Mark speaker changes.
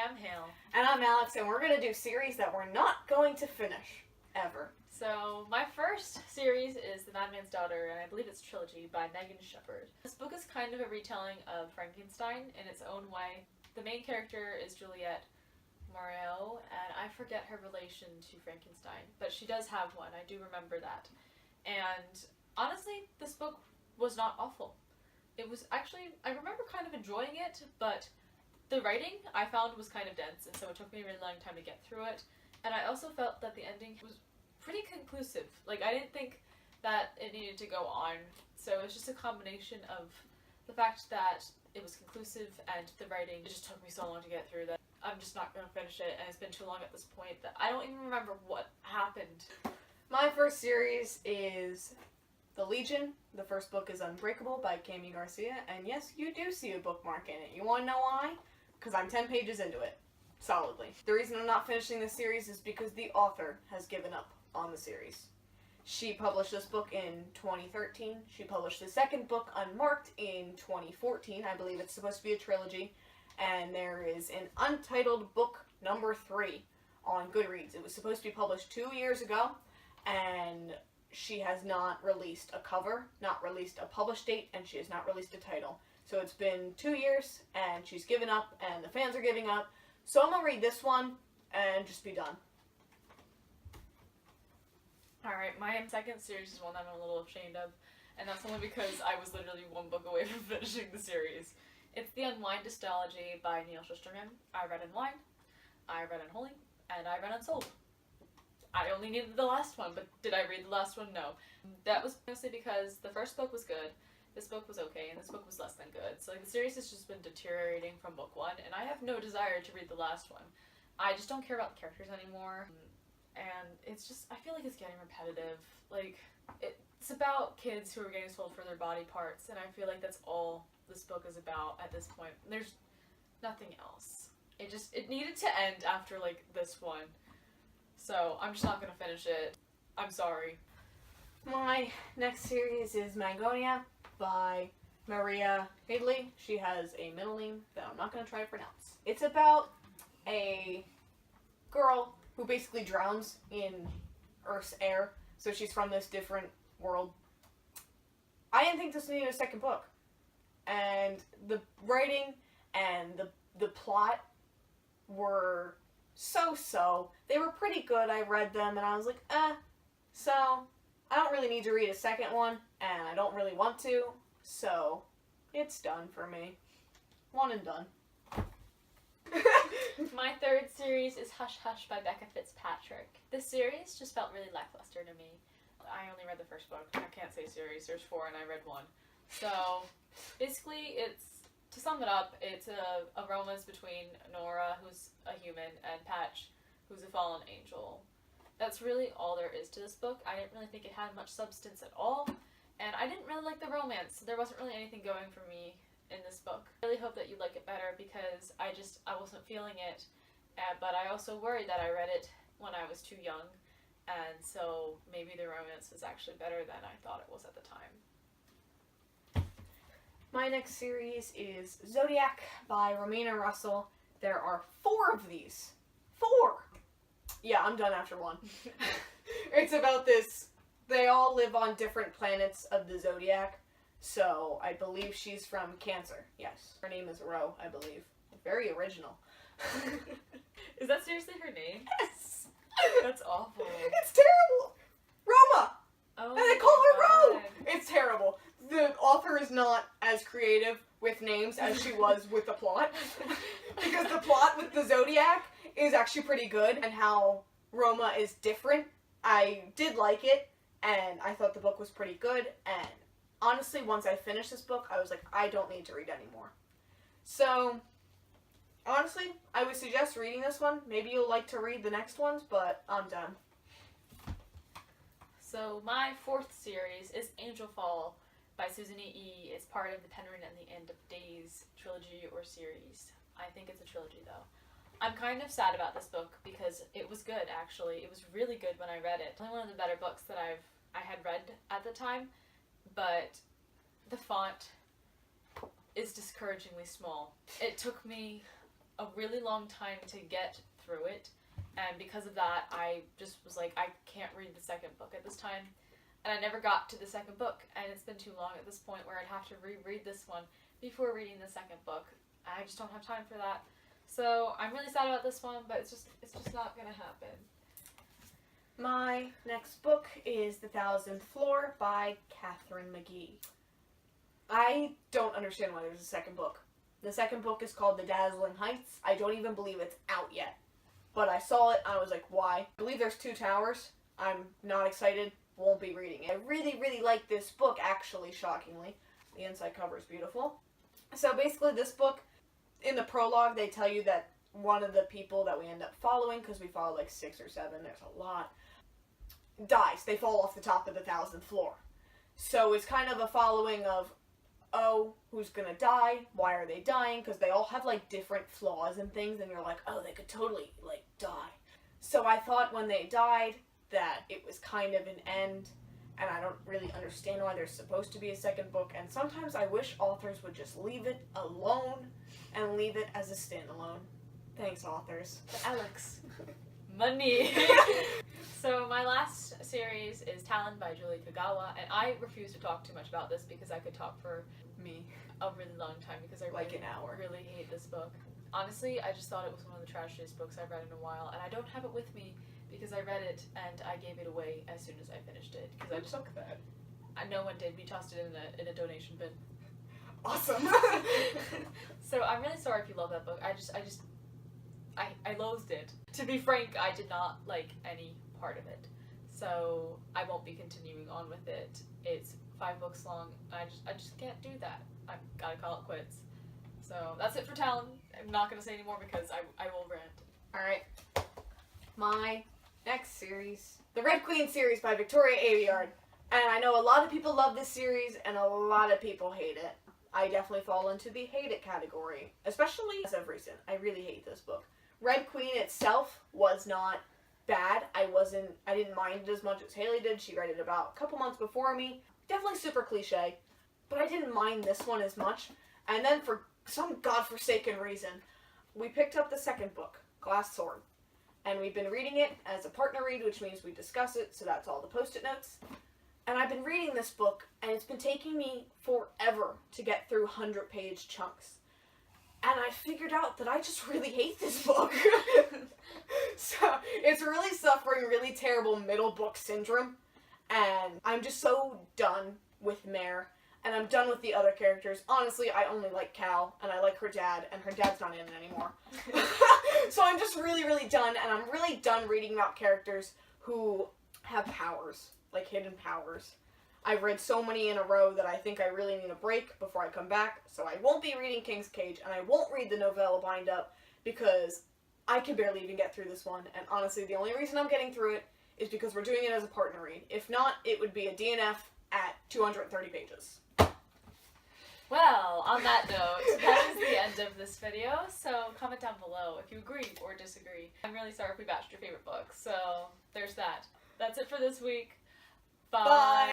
Speaker 1: I'm Hale.
Speaker 2: And I'm Alex, and we're going to do series that we're not going to finish, ever.
Speaker 1: So, my first series is The Madman's Daughter, and I believe it's a trilogy by Megan Shepherd. This book is kind of a retelling of Frankenstein in its own way. The main character is Juliette Moreau, and I forget her relation to Frankenstein, but she does have one. I do remember that. And honestly, this book was not awful. It was actually, I remember kind of enjoying it, but the writing I found was kind of dense, and so it took me a really long time to get through it. And I also felt that the ending was pretty conclusive. Like, I didn't think that it needed to go on. So it was just a combination of the fact that it was conclusive and the writing just took me so long to get through that I'm just not going to finish it, and it's been too long at this point that I don't even remember what happened.
Speaker 2: My first series is The Legion. The first book is Unbreakable by Cami Garcia, and yes, you do see a bookmark in it. You want to know why? Because I'm 10 pages into it. Solidly. The reason I'm not finishing this series is because the author has given up on the series. She published this book in 2013. She published the second book, Unmarked, in 2014. I believe it's supposed to be a trilogy. And there is an untitled book number 3 on Goodreads. It was supposed to be published 2 years ago, and she has not released a cover, not released a published date, and she has not released a title. So it's been 2 years, and she's given up, and the fans are giving up. So I'm going to read this one, and just be done.
Speaker 1: Alright, my second series is one I'm a little ashamed of, and that's only because I was literally one book away from finishing the series. It's the Unwind Dystology by Neil Shusterman. I read Unwind, I read Unholy, and I read Unsold. I only needed the last one, but did I read the last one? No. That was mostly because the first book was good, this book was okay, and this book was less than good. So the series has just been deteriorating from book 1, and I have no desire to read the last one. I just don't care about the characters anymore, and it's just, I feel like it's getting repetitive. Like, it's about kids who are getting sold for their body parts, and I feel like that's all this book is about at this point. There's nothing else. It needed to end after, like, this one. So, I'm just not gonna finish it. I'm sorry.
Speaker 2: My next series is Mangonia by Maria Hidley. She has a middle name that I'm not going to try to pronounce. It's about a girl who basically drowns in Earth's air, so she's from this different world. I didn't think this needed a second book. And the writing and the plot were so-so. They were pretty good. I read them and I was like, so I don't really need to read a second one, and I don't really want to, so it's done for me. One and done.
Speaker 1: My third series is Hush Hush by Becca Fitzpatrick. This series just felt really lackluster to me. I only read the first book. I can't say series. There's 4 and I read 1. So, basically, to sum it up, it's a romance between Nora, who's a human, and Patch, who's a fallen angel. That's really all there is to this book. I didn't really think it had much substance at all, and I didn't really like the romance. There wasn't really anything going for me in this book. I really hope that you like it better because I wasn't feeling it, but I also worried that I read it when I was too young, and so maybe the romance was actually better than I thought it was at the time.
Speaker 2: My next series is Zodiac by Romina Russell. There are 4 of these. 4! Yeah, I'm done after 1. It's about this, they all live on different planets of the Zodiac, so I believe she's from Cancer. Yes, her name is Ro, I believe. Very original.
Speaker 1: Is that seriously her name?
Speaker 2: Yes!
Speaker 1: That's awful.
Speaker 2: It's terrible! Roma!
Speaker 1: Oh,
Speaker 2: And they call her Ro!
Speaker 1: God.
Speaker 2: It's terrible. The author is not as creative with names as she was with the plot. Because the plot with the Zodiac is actually pretty good, and how Roma is different. I did like it, and I thought the book was pretty good, and honestly, once I finished this book, I was like, I don't need to read anymore. So, honestly, I would suggest reading this one. Maybe you'll like to read the next ones, but I'm done.
Speaker 1: So my 4th series is Angelfall by Susan E. It's part of the Penryn and the End of Days trilogy or series. I think it's a trilogy, though. I'm kind of sad about this book because it was good, actually. It was really good when I read it. It's one of the better books that I had read at the time, but the font is discouragingly small. It took me a really long time to get through it, and because of that, I just was like, I can't read the second book at this time, and I never got to the second book, and it's been too long at this point where I'd have to reread this one before reading the second book. I just don't have time for that. So I'm really sad about this one, but it's just not gonna happen.
Speaker 2: My next book is The 1000th Floor by Catherine McGee. I don't understand why there's a second book. The second book is called The Dazzling Heights. I don't even believe it's out yet. But I saw it, and I was like, why? I believe there's 2 towers. I'm not excited. Won't be reading it. I really, really like this book, actually, shockingly. The inside cover is beautiful. So basically, this book, in the prologue, they tell you that one of the people that we end up following, because we follow like 6 or 7, there's a lot, dies. They fall off the top of the 1000th floor. So it's kind of a following of, oh, who's gonna die? Why are they dying? Because they all have like different flaws and things, and you're like, oh, they could totally like die. So I thought when they died that it was kind of an end, and I don't really understand why there's supposed to be a second book, and sometimes I wish authors would just leave it alone and leave it as a standalone. Thanks, authors.
Speaker 1: Alex. Money. So my last series is Talon by Julie Kagawa, and I refuse to talk too much about this because I could talk for
Speaker 2: Me.
Speaker 1: a really long time because I
Speaker 2: Like
Speaker 1: really,
Speaker 2: an hour.
Speaker 1: really hate this book. Honestly, I just thought it was one of the trashiest books I've read in a while, and I don't have it with me because I read it and I gave it away as soon as I finished it. Because I
Speaker 2: took that.
Speaker 1: no one did. We tossed it in a donation bin.
Speaker 2: Awesome.
Speaker 1: So I'm really sorry if you love that book. I loathed it. To be frank, I did not like any part of it. So I won't be continuing on with it. It's 5 books long. I just can't do that. I've gotta call it quits. So that's it for Talon. I'm not gonna say any more because I will rant.
Speaker 2: Alright. My next series, the Red Queen series by Victoria Aveyard. And I know a lot of people love this series and a lot of people hate it. I definitely fall into the hate it category, especially as of recent. I really hate this book. Red Queen itself was not bad. I didn't mind it as much as Haley did. She read it about a couple months before me. Definitely super cliche, but I didn't mind this one as much. And then for some godforsaken reason, we picked up the second book, Glass Sword. And we've been reading it as a partner read, which means we discuss it, so that's all the post-it notes. And I've been reading this book, and it's been taking me forever to get through 100-page chunks. And I figured out that I just really hate this book. So, it's really suffering really terrible middle book syndrome. And I'm just so done with Mare. And I'm done with the other characters. Honestly, I only like Cal, and I like her dad, and her dad's not in it anymore. So I'm just really, really done, and I'm really done reading about characters who have powers, like hidden powers. I've read so many in a row that I think I really need a break before I come back, so I won't be reading King's Cage, and I won't read the novella bind-up, because I can barely even get through this one, and honestly, the only reason I'm getting through it is because we're doing it as a partner read. If not, it would be a DNF at 230 pages.
Speaker 1: Well, on that note, that is the end of this video, so comment down below if you agree or disagree. I'm really sorry if we bashed your favorite book, so there's that. That's it for this week. Bye!
Speaker 2: Bye.